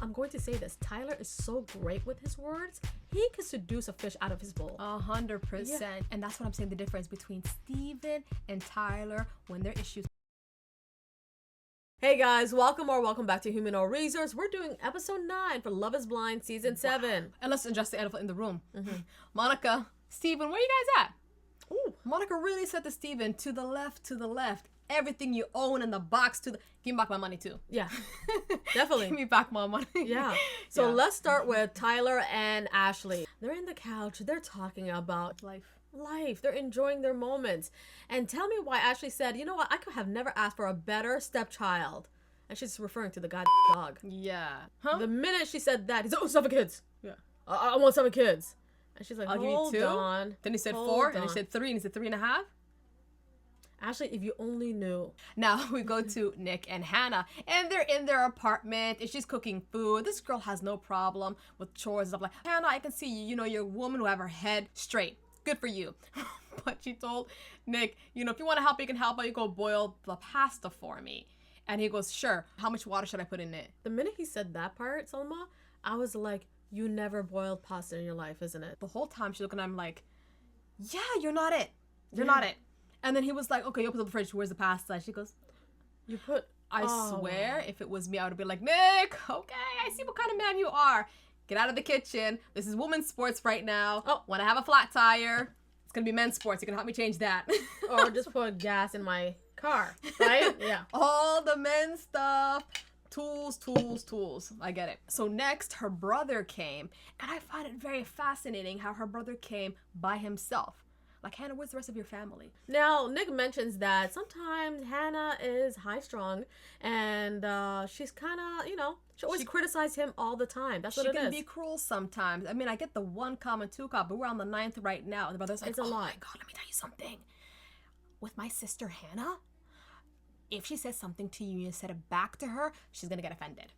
I'm going to say this. Tyler is so great with his words. He can seduce a fish out of his bowl. 100%. Yeah. And that's what I'm saying, the difference between Steven and Tyler when their issues. Hey guys, welcome back to Human or Resource. We're doing episode 9 for Love is Blind season 7. And let's address the elephant in the room. Monica, Steven, where you guys at? Ooh. Monica really said to Steven, to the left. Everything you own in the box give me back my money too. Yeah, definitely. Give me back my money. Yeah. So let's start with Tyler and Ashley. They're in the couch. They're talking about life. They're enjoying their moments. And tell me why Ashley said, you know what? I could have never asked for a better stepchild. And she's referring to the goddamn dog. Yeah. Huh? The minute she said that, he said, 7 kids. Yeah. I want 7 kids. And she's like, I'll hold give you 2. on. Then he said 4, and he said 3, and he said 3.5. Ashley, if you only knew. Now we go to Nick and Hannah, and they're in their apartment, and she's cooking food. This girl has no problem with chores and stuff like, Hannah, I can see you. You know, you're a woman who have her head straight. Good for you. But she told Nick, you know, if you want to help, you can help, but you go boil the pasta for me. And he goes, sure. How much water should I put in it? The minute he said that part, Salma, I was like, you never boiled pasta in your life, isn't it? The whole time she's looking at him like, yeah, you're not it. You're not it. And then he was like, okay, you open up the fridge. Where's the pasta? She goes, you put... I swear, if it was me, I would be like, Nick, okay, I see what kind of man you are. Get out of the kitchen. This is women's sports right now. Oh, when I have a flat tire, it's going to be men's sports. You can help me change that. Or just put gas in my car, right? Yeah. All the men's stuff. Tools. I get it. So next, her brother came. And I find it very fascinating how her brother came by himself. Like, Hannah, where's the rest of your family? Now, Nick mentions that sometimes Hannah is high-strung and she's kind of, you know, she always criticizes him all the time. That's what it is. She can be cruel sometimes. I mean, I get the 1 comma, 2 comma, but we're on the 9th right now. And the brother's like, it's a lot. Oh my God, let me tell you something. With my sister Hannah, if she says something to you and you said it back to her, she's going to get offended.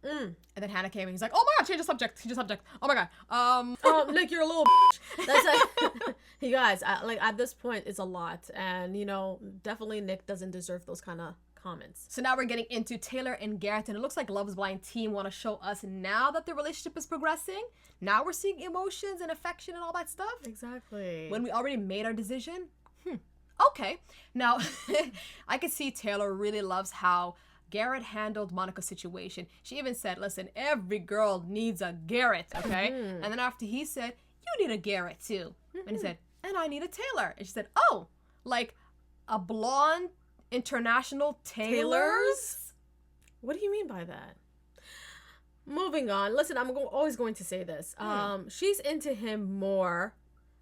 And then Hannah came and he's like, oh my God, change the subject. Oh my God. Nick, you're a little bitch. That's like, you guys, like at this point, it's a lot. And, you know, definitely Nick doesn't deserve those kind of comments. So now we're getting into Taylor and Garrett, and it looks like Love is Blind team want to show us now that the relationship is progressing. Now we're seeing emotions and affection and all that stuff. Exactly. When we already made our decision. Okay. Now, I could see Taylor really loves how Garrett handled Monica's situation. She even said, listen, every girl needs a Garrett, okay? And then after he said, you need a Garrett too. And he said, and I need a Taylor. And she said, oh, like a blonde international Taylors? What do you mean by that? Moving on. Listen, I'm always going to say this. She's into him more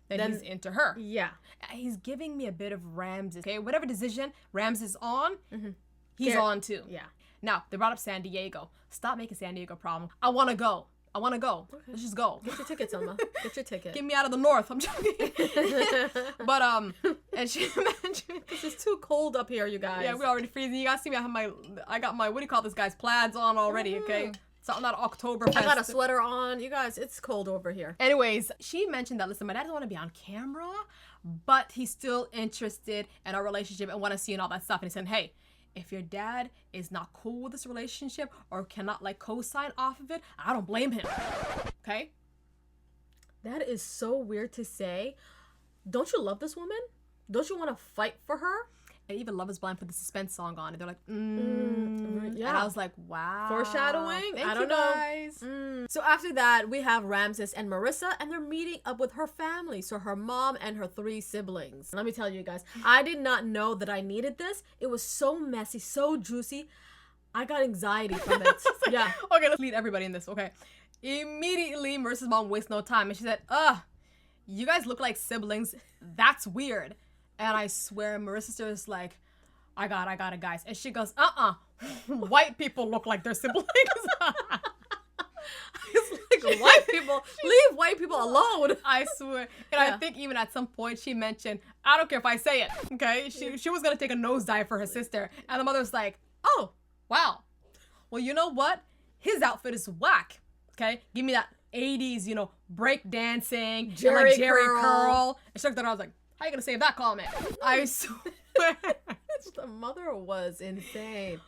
than he's into her. Yeah. He's giving me a bit of Ramses. Okay, whatever decision Rams is on, he's on too. Yeah. Now, they brought up San Diego. Stop making San Diego a problem. I want to go. Okay. Let's just go. Get your ticket, Selma. Get your ticket. Get me out of the north. I'm joking. But, and she mentioned... This is too cold up here, you guys. Yeah, we're already freezing. You guys see me, I got my, what do you call this, guys? Plaids on already, okay? Something not Oktoberfest. I got a sweater on. You guys, it's cold over here. Anyways, she mentioned that, listen, my dad doesn't want to be on camera, but he's still interested in our relationship and want to see and all that stuff. And he said, hey, if your dad is not cool with this relationship or cannot like co-sign off of it, I don't blame him. Okay? That is so weird to say. Don't you love this woman? Don't you want to fight for her? And even Love is Blind put the suspense song on, and they're like, yeah. And I was like, wow. Foreshadowing? Thank you guys. So after that, we have Ramses and Marissa, and they're meeting up with her family. So her mom and her 3 siblings. Let me tell you guys, I did not know that I needed this. It was so messy, so juicy. I got anxiety from it. Yeah. Okay, let's lead everybody in this, okay? Immediately, Marissa's mom wastes no time, and she said, you guys look like siblings. That's weird. And I swear, Marissa's sister is like, I got it, guys. And she goes, white people look like their siblings. It's like, white people, leave white people alone. I swear. And I think even at some point she mentioned, I don't care if I say it, okay? She was going to take a nosedive for her sister. And the mother's like, oh, wow. Well, you know what? His outfit is whack, okay? Give me that 80s, you know, break dancing, Jerry curl. And she looked at her, I was like, how are you going to save that comment? I swear. The mother was insane.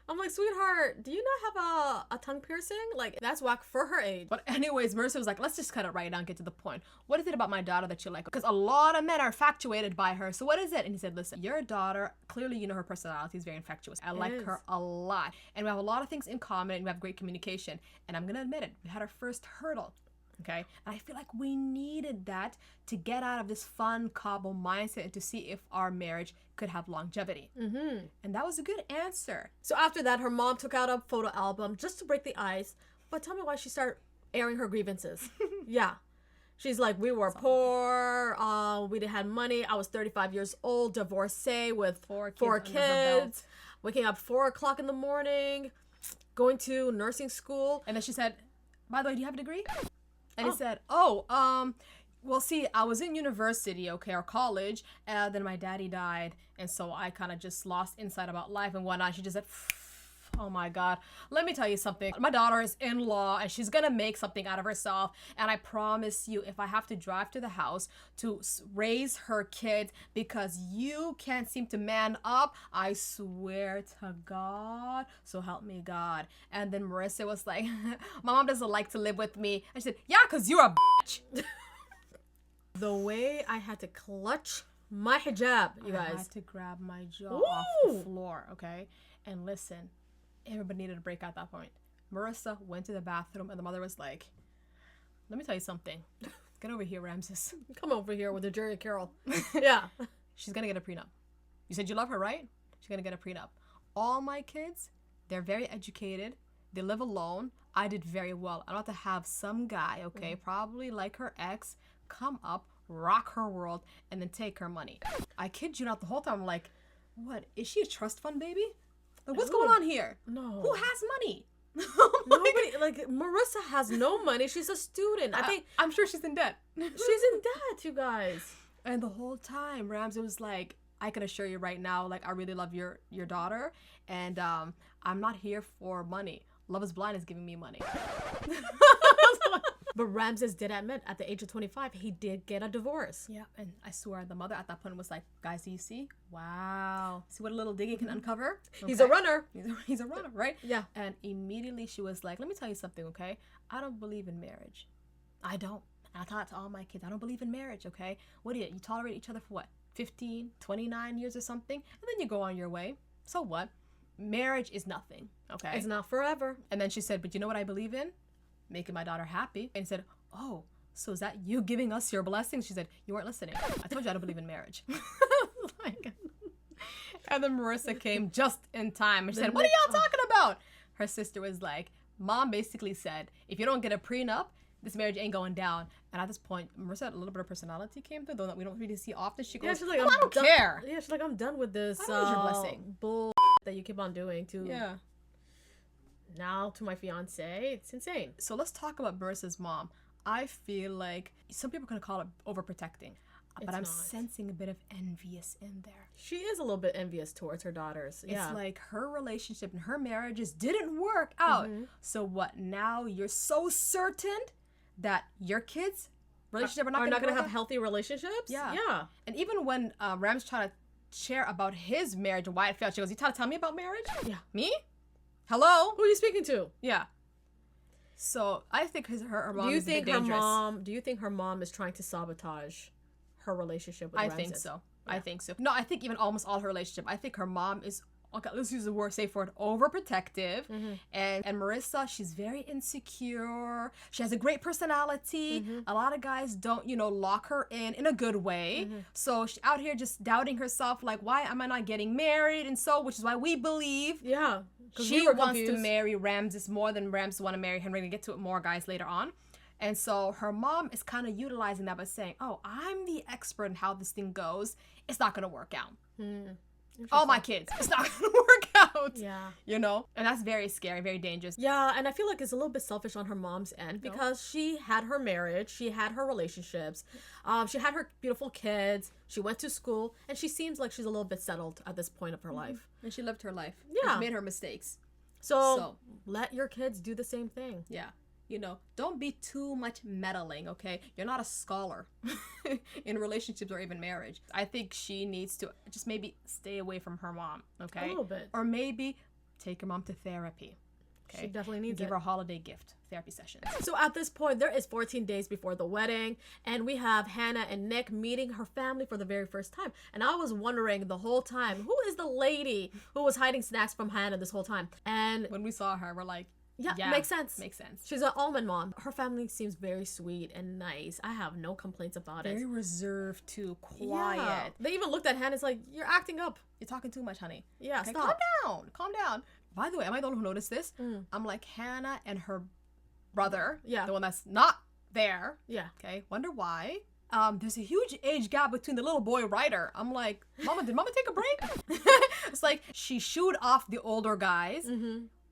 I'm like, sweetheart, do you not have a tongue piercing? Like, that's whack for her age. But anyways, Marissa was like, let's just cut it right now and get to the point. What is it about my daughter that you like? Because a lot of men are infatuated by her. So what is it? And he said, listen, your daughter, clearly you know her personality is very infectious. I like her a lot. And we have a lot of things in common and we have great communication. And I'm going to admit it, we had our first hurdle. Okay. And I feel like we needed that to get out of this fun cobble mindset and to see if our marriage could have longevity. Mm-hmm. And that was a good answer. So after that, her mom took out a photo album just to break the ice. But tell me why she started airing her grievances. Yeah. She's like, we were poor. We didn't have money. I was 35 years old, divorcee with four kids, waking up 4 o'clock in the morning, going to nursing school. And then she said, by the way, do you have a degree? And he said, well, see, I was in university, okay, or college, and then my daddy died, and so I kind of just lost insight about life and whatnot. She just said, oh my God, let me tell you something. My daughter is in law, and she's gonna make something out of herself, and I promise you, if I have to drive to the house to raise her kids because you can't seem to man up, I swear to God, so help me God. And then Marissa was like, my mom doesn't like to live with me. And she said, yeah, because you're a bitch. The way I had to clutch my hijab, you guys. I had to grab my jaw off the floor, okay? And listen, everybody needed a break at that point. Marissa went to the bathroom and the mother was like, let me tell you something. Get over here, Ramses. Come over here with the Jerry Carroll. Yeah. She's gonna get a prenup. You said you love her, right? She's gonna get a prenup. All my kids, they're very educated. They live alone. I did very well. I don't have to have some guy, okay, probably like her ex, come up, rock her world, and then take her money. I kid you not, the whole time I'm like, what? Is she a trust fund baby? Like, what's going on here? No. Who has money? Nobody, like, Marissa has no money. She's a student. I'm sure she's in debt. She's in debt, you guys. And the whole time, Rams, it was like, I can assure you right now, like, I really love your daughter, and I'm not here for money. Love is Blind is giving me money. But Ramses did admit at the age of 25, he did get a divorce. Yeah, and I swear the mother at that point was like, guys, do you see? Wow. See what a little digging can uncover? Okay. He's a runner. He's a runner, right? Yeah. And immediately she was like, let me tell you something, okay? I don't believe in marriage. I don't. I taught to all my kids, I don't believe in marriage, okay? What do you tolerate each other for what? 15, 29 years or something? And then you go on your way. So what? Marriage is nothing, okay? It's not forever. And then she said, but you know what I believe in? Making my daughter happy. And said, oh, so is that you giving us your blessings? She said, you weren't listening. I told you I don't believe in marriage. And then Marissa came just in time and she said, what are y'all talking about? Her sister was like, mom basically said, if you don't get a prenup, this marriage ain't going down. And at this point, Marissa had a little bit of personality came through, though that we don't really see often. She goes, yeah, she's like, I don't care. Yeah, she's like, I'm done with this your blessing. bull that you keep on doing to now to my fiance. It's insane. So let's talk about Marissa's mom. I feel like some people can call it overprotecting, but I'm sensing a bit of envious in there. She is a little bit envious towards her daughters. Yeah. It's like her relationship and her marriages didn't work out. Mm-hmm. So what, now you're so certain that your kids' relationship are not going to have healthy relationships? Yeah. Yeah. And even when Ram's trying to share about his marriage and why it failed, she goes, you trying to tell me about marriage? Yeah. Me? Hello? Who are you speaking to? Yeah. So I think her mom is a bit dangerous. Do you think her mom is trying to sabotage her relationship with Ramses? I think so. Yeah. I think so. No, I think even almost all her relationship. I think her mom is, okay, let's use the safe word, overprotective. Mm-hmm. And Marissa, she's very insecure. She has a great personality. Mm-hmm. A lot of guys don't, lock her in a good way. Mm-hmm. So she's out here just doubting herself, like, why am I not getting married? And so, which is why we believe she wants to marry Ramses more than Ramses want to marry him. We're going to get to it more, guys, later on. And so her mom is kind of utilizing that by saying, oh, I'm the expert in how this thing goes. It's not going to work out. All my kids, it's not going to work out. Yeah. And that's very scary, very dangerous. Yeah, and I feel like it's a little bit selfish on her mom's end because she had her marriage, she had her relationships, she had her beautiful kids, she went to school, and she seems like she's a little bit settled at this point of her life. And she lived her life. Yeah. She made her mistakes. So let your kids do the same thing. Yeah. Don't be too much meddling, okay? You're not a scholar in relationships or even marriage. I think she needs to just maybe stay away from her mom, okay? A little bit. Or maybe Take your mom to therapy. She definitely needs Give it. her a holiday gift, therapy sessions. So at this point, there is 14 days before the wedding, and we have Hannah and Nick meeting her family for the very first time. And I was wondering the whole time, who is the lady who was hiding snacks from Hannah this whole time? And When we saw her, we're like, yeah, makes sense. Makes sense. She's an almond mom. Her family seems very sweet and nice. I have no complaints about it. Very reserved too, quiet. Yeah. They even looked at Hannah. It's like, you're acting up. You're talking too much, honey. Yeah, Okay, stop. calm down. By the way, am I the one who noticed this? I'm like, Hannah and her brother, Yeah. the one that's not there. Yeah. Okay, wonder why. There's a huge age gap between the little boy Ryder. I'm like, did mama take a break? It's like she shooed off the older guys,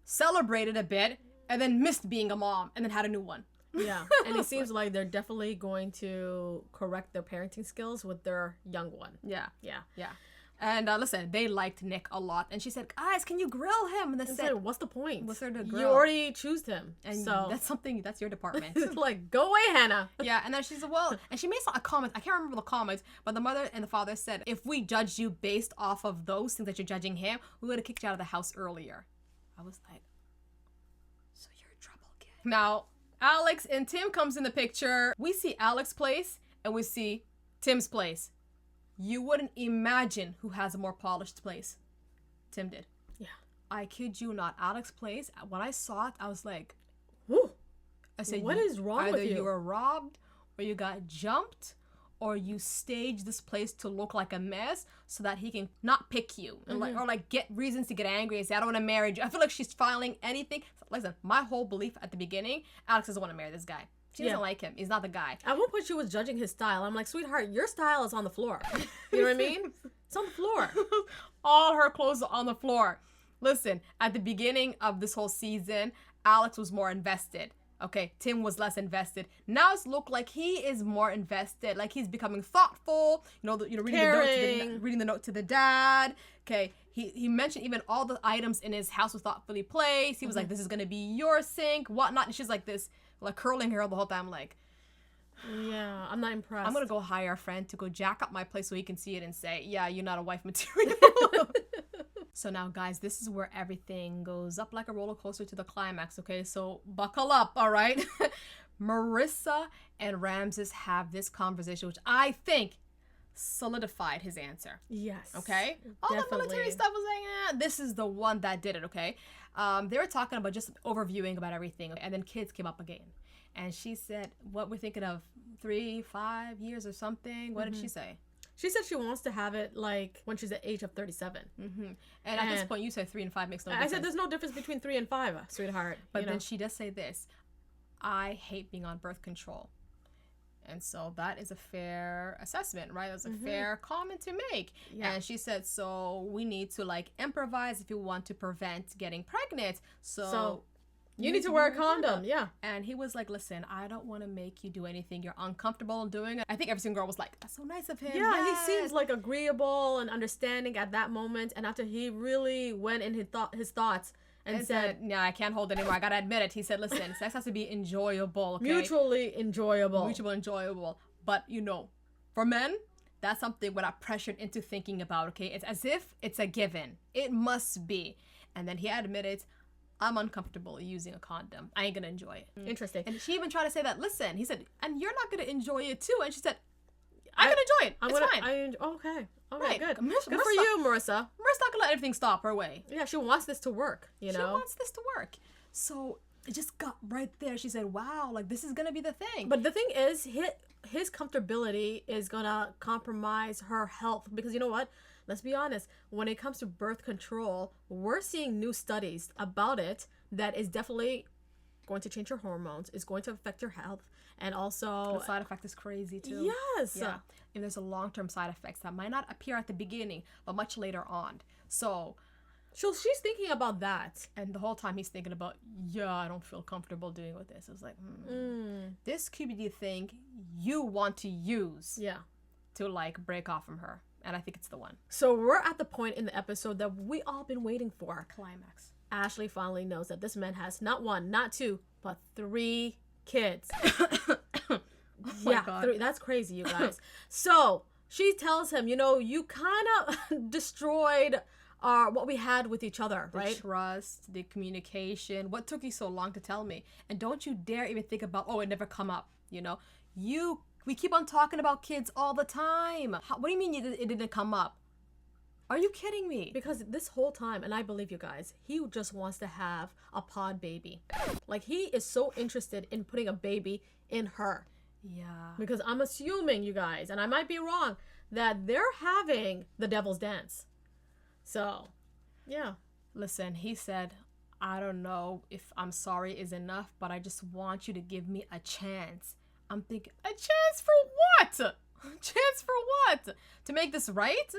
celebrated a bit, and then missed being a mom, and then had a new one. Yeah. And it seems like they're definitely going to correct their parenting skills with their young one. Yeah. Yeah. And listen, they liked Nick a lot. And she said, guys, can you grill him? And they I said, said, what's the point? what's there to You grill? already choose him. And so that's your department. it's like, go away, Hannah. Yeah, and then she said, well, and she made a comment, I can't remember the comments, but the mother and the father said, if we judged you based off of those things that you're judging him, we would have kicked you out of the house earlier. I was like, so you're in trouble, kid. Now, Alex and Tim comes in the picture. We see Alex's place and we see Tim's place. You wouldn't imagine who has a more polished place. Tim did. Yeah. I kid you not. Alex's place, when I saw it, I was like, Woo. I said, What is wrong with either you? you were robbed, or you got jumped, or you staged this place to look like a mess so that he can not pick you and like get reasons to get angry and say, I don't want to marry you. I feel like she's filing anything. Listen, my whole belief at the beginning, Alex doesn't want to marry this guy. She doesn't like him. He's not the guy. At one point, she was judging his style. I'm like, sweetheart, your style is on the floor. You know what I mean? It's on the floor. All her clothes are on the floor. Listen, at the beginning of this whole season, Alex was more invested. Okay, Tim was less invested. Now it's looked like he is more invested. Like he's becoming thoughtful. Reading the note to the dad. Okay, he mentioned even all the items in his house was thoughtfully placed. He was like, "This is gonna be your sink, whatnot." And she's like this, like curling her the whole time. Like, yeah, I'm not impressed. I'm gonna go hire a friend to go jack up my place so he can see it and say, "Yeah, you're not a wife material." So now, guys, this is where everything goes up like a roller coaster to the climax, okay? So buckle up, all right? Marissa and Ramses have this conversation, which I think solidified his answer, Yes. okay? All the military stuff was like, this is the one that did it, okay? They were talking about just overviewing about everything, and then kids came up again. And she said, what we're thinking of 3-5 years or something. What did she say? She said she wants to have it like when she's at age of 37. And at this point, you said 3 and 5 makes no difference. I said there's no difference between 3 and 5, sweetheart. But then she does say this, I hate being on birth control. And so that is a fair assessment, right? That's a fair comment to make. Yeah. And she said, so we need to like improvise if you want to prevent getting pregnant. So you need to wear a condom. Yeah. And he was like, listen, I don't want to make you do anything you're uncomfortable doing it. I think every single girl was like, that's so nice of him. Yeah, yes. He seems like agreeable and understanding at that moment. And after he really went in his thoughts and said, yeah, I can't hold it anymore. I got to admit it. He said, listen, sex has to be enjoyable. Okay? Mutually enjoyable. Mutually enjoyable. But, for men, that's something we're not pressured into thinking about, okay? It's as if it's a given. It must be. And then he admitted, I'm uncomfortable using a condom. I ain't gonna enjoy it. Interesting. And she even tried to say that, listen, he said, and you're not gonna enjoy it too. And she said, I'm gonna enjoy it. It's fine. Okay, right. good. Marissa, Good for you, Marissa. Marisa's not gonna let everything stop her way. Yeah, she wants this to work, She wants this to work. So it just got right there. She said, wow, like this is gonna be the thing. But the thing is, his comfortability is gonna compromise her health because you know what? Let's be honest, when it comes to birth control, we're seeing new studies about it that is definitely going to change your hormones, is going to affect your health, and also... The side effect is crazy too. Yes! Yeah. And there's a long-term side effects that might not appear at the beginning, but much later on. So she's thinking about that. And the whole time he's thinking about, yeah, I don't feel comfortable doing with this. I was like, this could be the thing you want to use to like break off from her. And I think it's the one. So we're at the point in the episode that we all been waiting for. Climax. Ashley finally knows that this man has not 1, not 2, but 3 kids. My God. 3. That's crazy, you guys. So she tells him, you kind of destroyed what we had with each other, right? The trust, the communication. What took you so long to tell me? And don't you dare even think about, oh, it never come up. You know, we keep on talking about kids all the time. What do you mean it didn't come up? Are you kidding me? Because this whole time, and I believe you guys, he just wants to have a pod baby. Like, he is so interested in putting a baby in her. Yeah. Because I'm assuming, you guys, and I might be wrong, that they're having the devil's dance. So, yeah. Listen, he said, I don't know if I'm sorry is enough, but I just want you to give me a chance. I'm thinking, a chance for what? A chance for what? To make this right?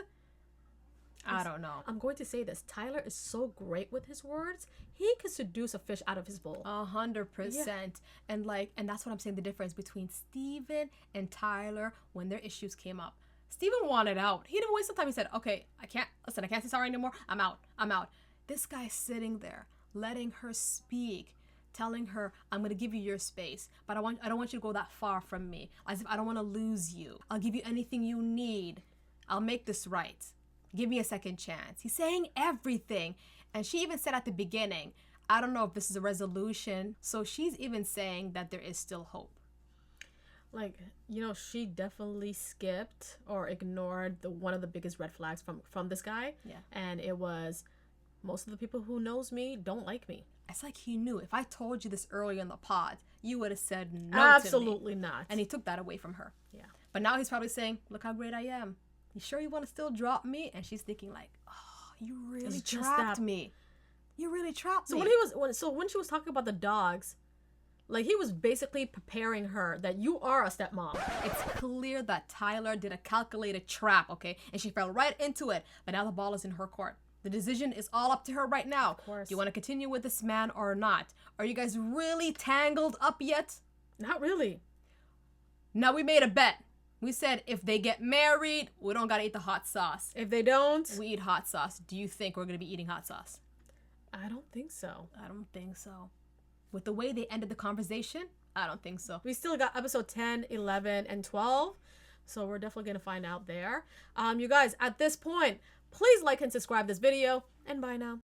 I don't know. I'm going to say this. Tyler is so great with his words. He can seduce a fish out of his bowl. 100%. Yeah. And that's what I'm saying, the difference between Steven and Tyler when their issues came up. Steven wanted out. He didn't waste some time. He said, okay, I can't say sorry anymore. I'm out. This guy's sitting there, letting her speak, telling her, I'm going to give you your space, but I don't want you to go that far from me. As if I don't want to lose you. I'll give you anything you need. I'll make this right. Give me a second chance. He's saying everything. And she even said at the beginning, I don't know if this is a resolution. So she's even saying that there is still hope. Like, she definitely skipped or ignored one of the biggest red flags from this guy. Yeah. And it was, most of the people who knows me don't like me. It's like he knew. If I told you this earlier in the pod, you would have said no Absolutely to me. not. And he took that away from her. Yeah. But now he's probably saying, look how great I am. You sure you want to still drop me? And she's thinking like, oh, you really trapped me. You really trapped me. When she was talking about the dogs, like, he was basically preparing her that you are a stepmom. It's clear that Tyler did a calculated trap, okay? And she fell right into it. But now the ball is in her court. The decision is all up to her right now. Of course. Do you want to continue with this man or not? Are you guys really tangled up yet? Not really. Now we made a bet. We said if they get married, we don't gotta eat the hot sauce. If they don't, we eat hot sauce. Do you think we're gonna be eating hot sauce? I don't think so. I don't think so. With the way they ended the conversation, I don't think so. We still got episode 10, 11, and 12. So we're definitely gonna find out there. You guys, at this point, please like and subscribe this video, and bye now.